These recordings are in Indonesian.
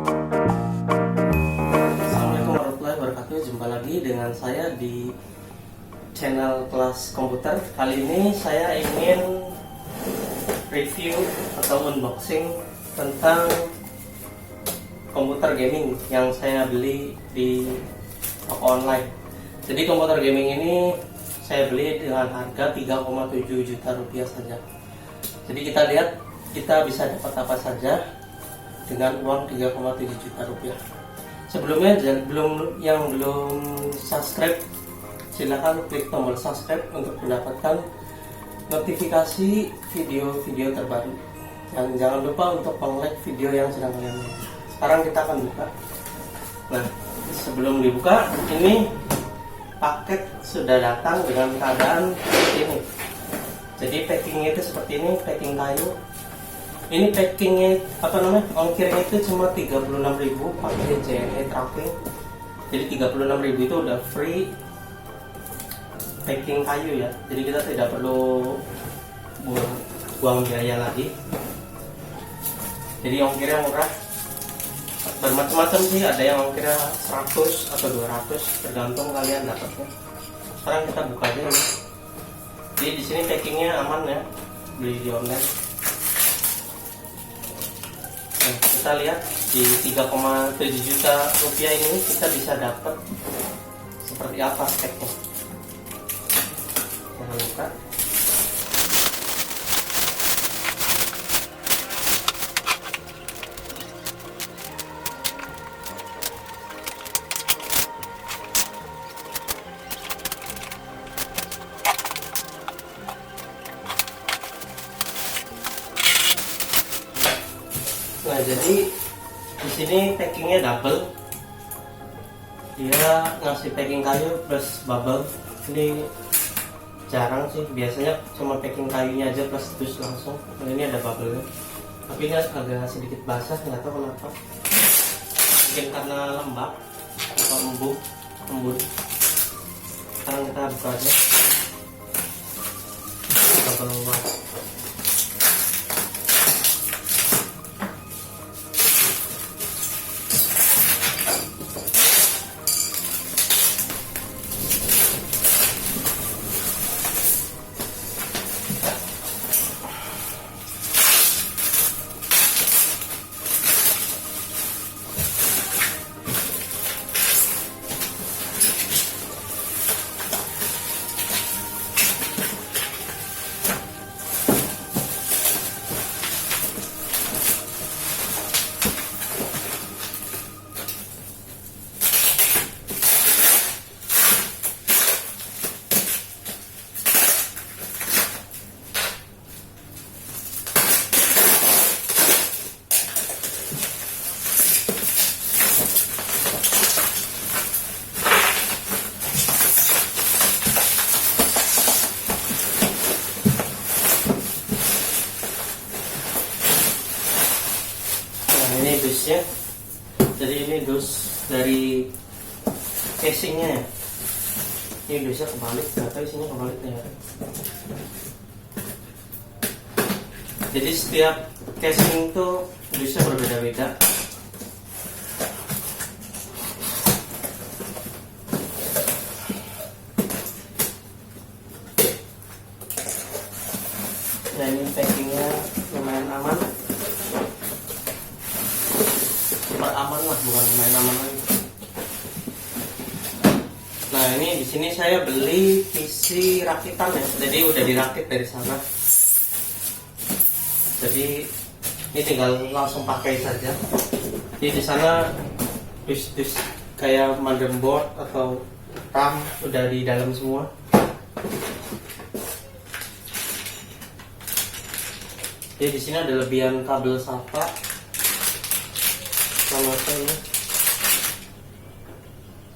Assalamualaikum warahmatullahi wabarakatuh. Jumpa lagi dengan saya di channel Kelas Komputer. Kali ini saya ingin review atau unboxing tentang komputer gaming yang saya beli di toko online. Jadi komputer gaming ini saya beli dengan harga 3,7 juta rupiah saja. Jadi kita lihat kita bisa dapat apa saja dengan uang 3,7 juta rupiah. Sebelumnya yang belum subscribe, silahkan klik tombol subscribe untuk mendapatkan notifikasi video-video terbaru. Dan jangan lupa untuk like video yang sedang kalian lihat. Sekarang kita akan buka. Nah, sebelum dibuka, ini paket sudah datang dengan keadaan seperti ini. Jadi packingnya itu seperti ini, packing kayu. Ini packingnya ongkirnya itu cuma 36.000 pakai JNE tracking. Jadi 36.000 itu udah free packing kayu ya. Jadi kita tidak perlu buang biaya lagi. Jadi ongkirnya murah. Bermacam-macam sih, ada yang ongkirnya 100 atau 200 tergantung kalian dapatnya. Sekarang kita buka aja ya. Jadi di sini packingnya aman ya, beli di online. Nah, kita lihat di 3,7 juta rupiah ini kita bisa dapat seperti apa speknya. Jangan lupa. Nah, jadi di sini packingnya double. Dia ngasih packing kayu plus bubble. Ini jarang sih, biasanya cuma packing kayunya aja plus dus langsung. Nah, ini ada bubble-nya. Tapi ini agak sedikit basah, nggak tahu kenapa. Mungkin karena lembab atau embun. Sekarang kita buka aja. Bubble wrap. Ini dusnya. Jadi ini dus dari casingnya ya. Ini dusnya kebalik, nggak tahu isinya kebalik ya. Jadi setiap casing itu dusnya berbeda-beda. Nah, ini packingnya lumayan aman. Aman lah, bukan main aman lagi. Nah, ini di sini saya beli PC rakitan ya, jadi udah dirakit dari sana. Jadi ini tinggal langsung pakai saja. Jadi di sana dus kayak motherboard atau RAM udah di dalam semua. Jadi di sini ada lebihan kabel SATA. Sama apa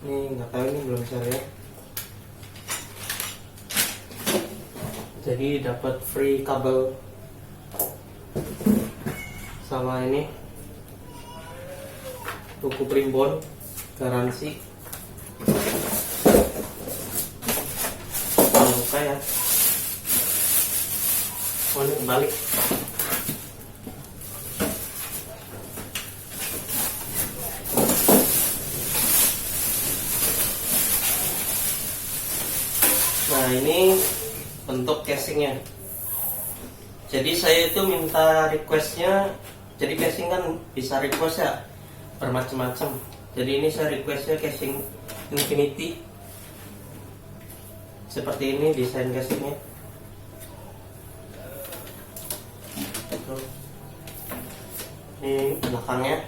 ini nggak tahu, ini belum bisa lihat. Jadi dapat free kabel sama ini buku primbon garansi. Buka ya. Oh, ini kebalik. Nah, ini bentuk casingnya. Jadi saya itu minta requestnya, jadi casing kan bisa request ya bermacam-macam. Jadi ini saya requestnya casing infinity. Seperti ini desain casingnya. Ini belakangnya.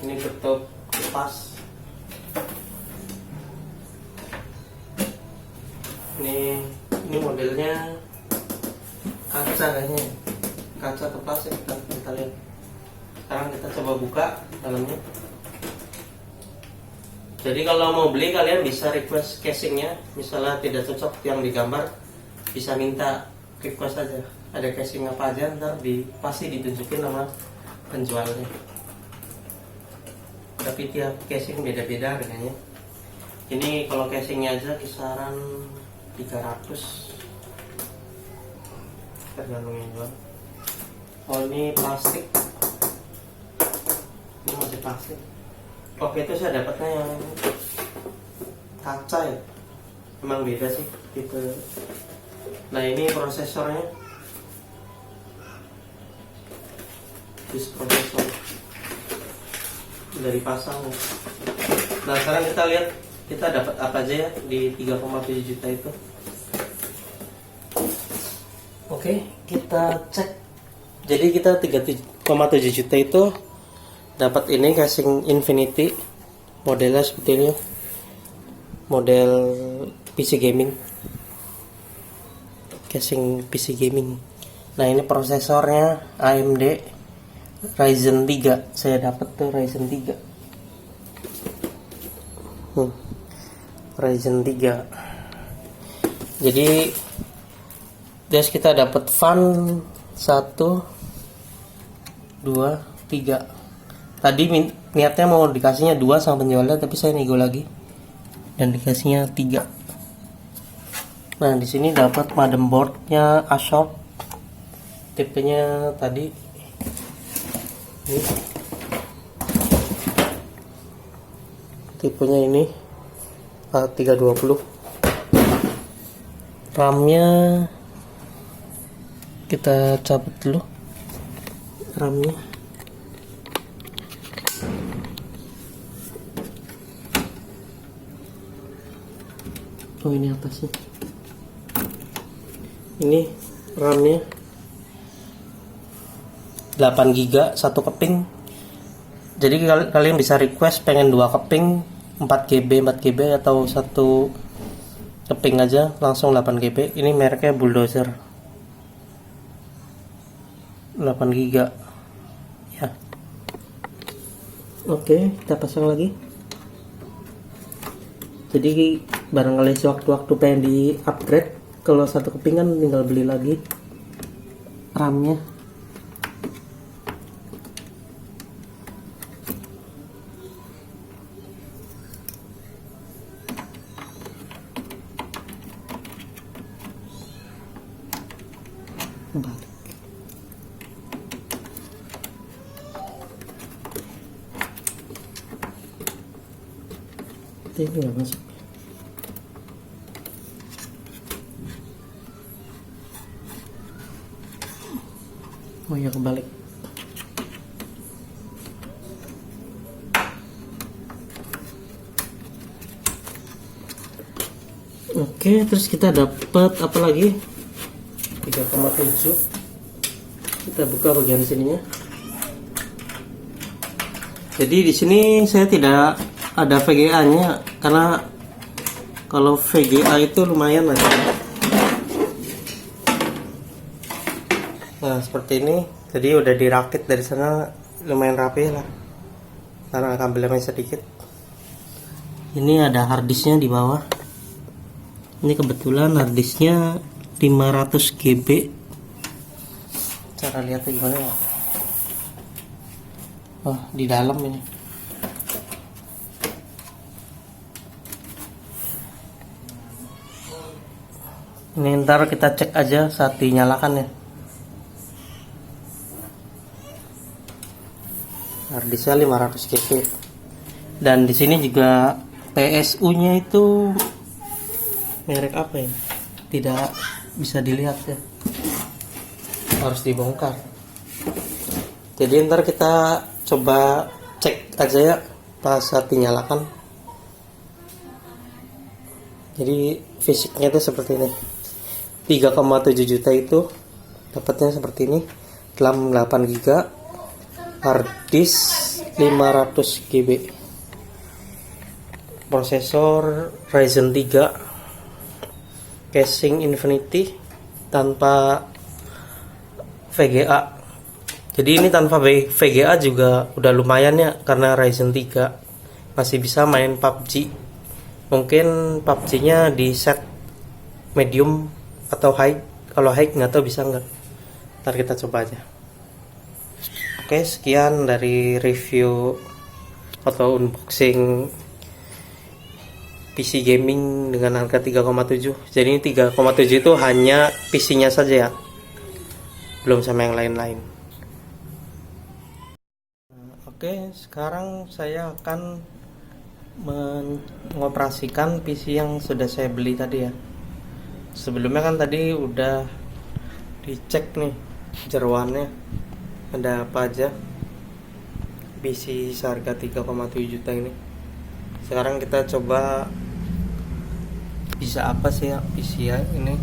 Ini bentuk kipas. Ini modelnya kaca kayaknya, kaca atau plastik, kita lihat. Sekarang kita coba buka dalamnya. Jadi kalau mau beli kalian bisa request casingnya. Misalnya tidak cocok yang digambar, bisa minta request aja. Ada casing apa aja, ntar pasti ditunjukin sama penjualnya. Tapi tiap casing beda-beda harganya. Ini kalau casingnya aja kisaran 300, tergantung yang jual. Oh, ini plastik. Ini masih plastik. Oke, itu saya dapatnya yang kaca ya. Emang beda sih tipe. Nah, ini prosesornya. Disk prosesor dari pasang. Nah, sekarang kita lihat kita dapat apa aja ya di 3,7 juta itu. Oke, kita cek. Jadi kita 3,7 juta itu dapat ini casing infinity, modelnya seperti ini, model PC gaming, casing PC gaming. Nah, ini prosesornya AMD Ryzen 3. Saya dapat tuh Ryzen 3. Ryzen 3. Jadi terus kita dapat fan 1 2 3. Tadi niatnya mau dikasihnya 2 sama penjualnya, tapi saya nego lagi dan dikasihnya 3. Nah, di sini dapat motherboardnya ASRock, tipenya tadi ini. Tipenya ini A320. RAM-nya kita cabut dulu. RAM-nya oh, ini atasnya. Ini RAM-nya 8 GB, 1 keping. Jadi kalian bisa request pengen 2 keping 4 GB atau 1 keping aja langsung 8 GB. Ini mereknya Bulldozer, 8 GB ya. Oke, kita pasang lagi. Jadi barangkali sewaktu-waktu pengen di upgrade, kalau 1 keping kan tinggal beli lagi RAM-nya. Balik. Ini nggak masuk. Oh ya, kebalik. Oke, terus kita dapat apa lagi? 3,7. Kita buka bagian sininya. Jadi di sini saya tidak ada VGA-nya karena kalau VGA itu lumayan lah. Nah, seperti ini. Jadi udah dirakit dari sana, lumayan rapi lah. Karena kabelnya sedikit. Ini ada harddisknya di bawah. Ini kebetulan harddisknya 500 GB. Cara lihatnya gimana ya? Oh, di dalam ini. Ini ntar kita cek aja saat dinyalakan ya. Harddisknya 500 GB. Dan di sini juga PSU-nya itu merek apa ini? Tidak bisa dilihat ya, harus dibongkar. Jadi ntar kita coba cek aja ya pas saat dinyalakan. Jadi fisiknya itu seperti ini. 3,7 juta itu dapatnya seperti ini. RAM 8 GB, hard disk 500 GB, prosesor Ryzen 3, casing Infinity tanpa VGA. Jadi ini tanpa VGA juga udah lumayan ya, karena Ryzen 3 masih bisa main PUBG. Mungkin PUBG-nya di set medium atau high. Kalau high nggak tahu bisa nggak. Ntar kita coba aja. Oke, sekian dari review atau unboxing PC gaming dengan harga 3,7. Jadi ini 3,7 itu hanya PC-nya saja ya, belum sama yang lain-lain. Oke, sekarang saya akan mengoperasikan PC yang sudah saya beli tadi ya. Sebelumnya kan tadi udah dicek nih jeroannya ada apa aja. PC seharga 3,7 juta ini. Sekarang kita coba bisa apa sih ya PC ya ini.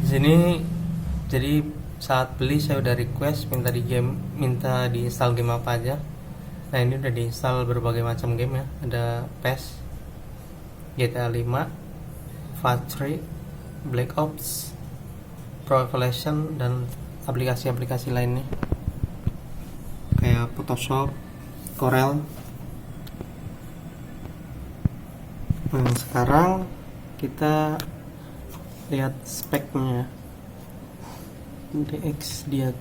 Di sini jadi saat beli saya udah request minta diinstal game apa aja. Nah, ini udah diinstal berbagai macam game ya. Ada PES, GTA 5, FAT3, Black Ops, Pro Evolution, dan aplikasi-aplikasi lainnya kayak Photoshop, Corel. Nah, sekarang kita lihat speknya. DX dia.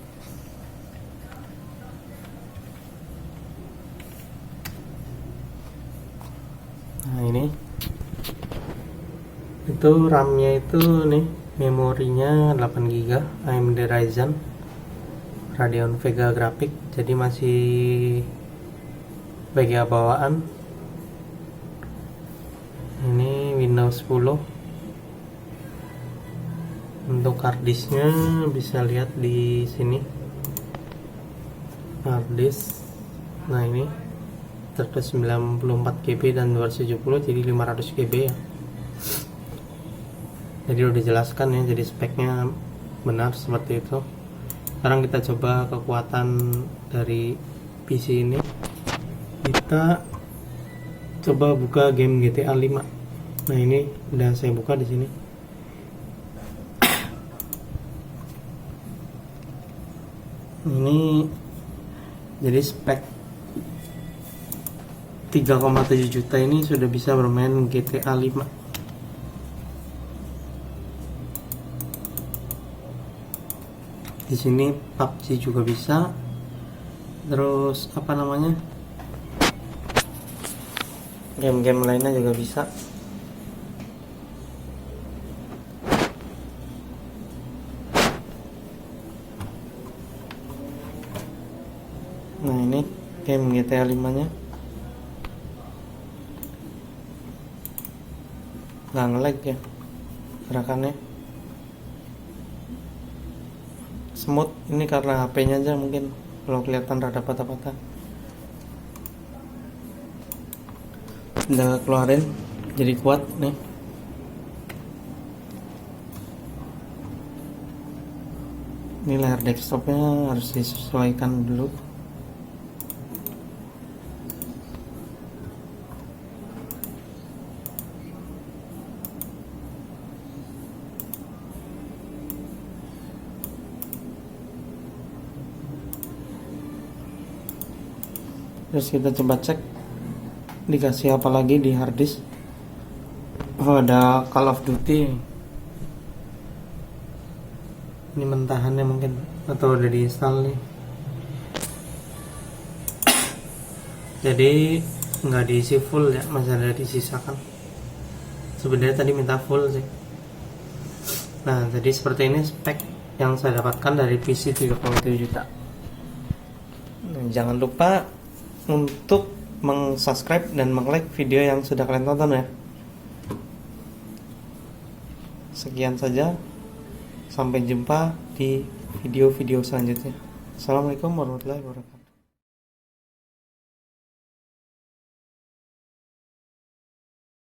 Nah, ini itu RAM-nya itu nih, memorinya 8 GB, AMD Ryzen Radeon Vega Graphic, jadi masih VGA bawaan. Ini Windows 10. Untuk harddisknya bisa lihat di sini, harddisk. Nah, ini 194 GB dan 270, jadi 500 GB ya. Jadi udah dijelaskan ya, jadi speknya benar seperti itu. Sekarang kita coba kekuatan dari PC ini. Kita coba buka game GTA 5. Nah, ini udah saya buka di sini. Ini jadi spek 3,7 juta ini sudah bisa bermain GTA 5. Di sini PUBG juga bisa. Terus apa namanya? Game-game lainnya juga bisa. Nah, ini game GTA 5-nya. Nggak nge-lag ya gerakannya, smooth. Ini karena HP-nya aja mungkin, kalau kelihatan rada patah-patah. Udah keluarin, jadi kuat nih. Ini layar desktopnya harus disesuaikan dulu. Terus kita coba cek dikasih apa lagi di harddisk. Oh, ada Call of Duty. Ini mentahannya mungkin, atau udah diinstal nih. Jadi nggak diisi full ya, masih ada disisakan. Sebenarnya tadi minta full sih. Nah, jadi seperti ini spek yang saya dapatkan dari PC 3,7 juta. Nah, jangan lupa untuk meng-subscribe dan meng-like video yang sudah kalian tonton ya. Sekian saja, sampai jumpa di video-video selanjutnya. Assalamualaikum warahmatullahi wabarakatuh.